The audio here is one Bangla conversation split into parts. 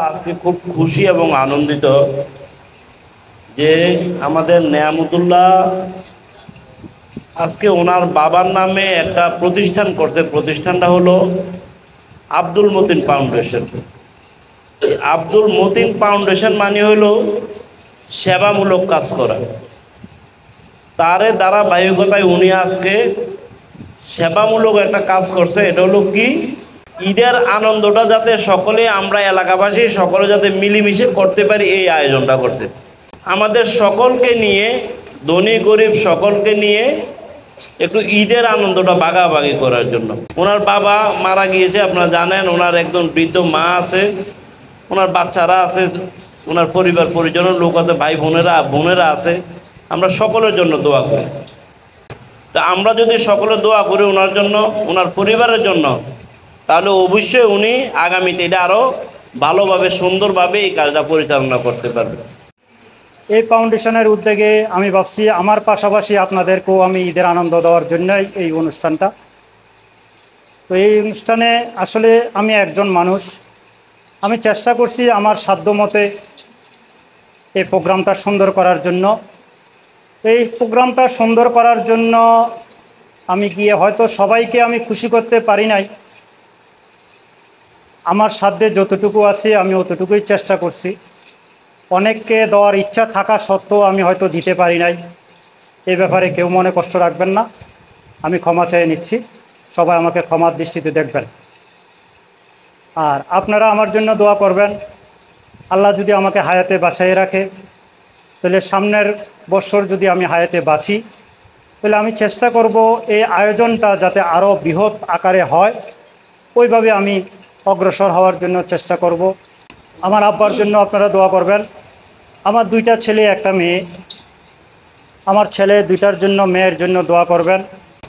আজকে খুব খুশি এবং আনন্দিত যে আমাদের নেয়ামতুল্লাহ আজকে ওনার বাবার নামে একটা প্রতিষ্ঠান করছে। প্রতিষ্ঠানটা হলো আব্দুল মতিন ফাউন্ডেশন। আব্দুল মতিন ফাউন্ডেশন মানে হলো সেবামূলক কাজ করা। তারে ধারাবাহিকতায় উনি আজকে সেবামূলক একটা কাজ করছে। এটা হলো কি, ঈদের আনন্দটা যাতে সকলে আমরা এলাকাবাসী সকলে যাতে মিলেমিশে করতে পারি, এই আয়োজনটা করছে। আমাদের সকলকে নিয়ে, ধনী গরিব সকলকে নিয়ে একটু ঈদের আনন্দটা ভাগাভাগি করার জন্য। ওনার বাবা মারা গিয়েছে, আপনারা জানেন। ওনার একজন বৃদ্ধ মা আছে, ওনার বাচ্চারা আছে, ওনার পরিবার পরিজনের লোক আছে, ভাই বোনেরা আছে। আমরা সকলের জন্য দোয়া করি। তা আমরা যদি সকলে দোয়া করি ওনার জন্য, ওনার পরিবারের জন্য, তাহলে অবশ্যই উনি আগামীতে এটা আরও ভালোভাবে সুন্দরভাবে এই কাজটা পরিচালনা করতে পারবে। এই ফাউন্ডেশনের উদ্যোগে আমি ভাবছি আমার পাশাপাশি আপনাদেরকেও আমি ঈদের আনন্দ দেওয়ার জন্যই এই অনুষ্ঠানটা। তো এই অনুষ্ঠানে আসলে আমি একজন মানুষ, আমি চেষ্টা করছি আমার সাধ্যমতে এই প্রোগ্রামটা সুন্দর করার জন্য। এই প্রোগ্রামটা সুন্দর করার জন্য আমি গিয়ে হয়তো সবাইকে আমি খুশি করতে পারি নাই, আমার সাধ্যে যতটুকু আছে আমি অতটুকুই চেষ্টা করছি। অনেককে দেওয়ার ইচ্ছা থাকা সত্ত্বেও আমি হয়তো দিতে পারি নাই। এই ব্যাপারে কেউ মনে কষ্ট রাখবেন না, আমি ক্ষমা চেয়ে নিচ্ছি। সবাই আমাকে ক্ষমার দৃষ্টিতে দেখবেন। আর আপনারা আমার জন্য দোয়া করবেন। আল্লাহ যদি আমাকে হায়াতে বাঁচিয়ে রাখে, তাহলে সামনের বছর যদি আমি হায়াতে বাঁচি, তাহলে আমি চেষ্টা করব এই আয়োজনটা যাতে আরও বৃহৎ আকারে হয়, ওইভাবে আমি অগ্রসর হওয়ার জন্য চেষ্টা করব। আমার আব্বার জন্য আপনারা দোয়া করবেন। আমার 2টা ছেলে 1টা মেয়ে, আমার ছেলে 2টার জন্য, মেয়ের জন্য দোয়া করবেন।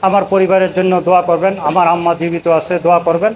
আমার পরিবারের জন্য দোয়া করবেন। আমার আম্মা জীবিত আছে, দোয়া করবেন।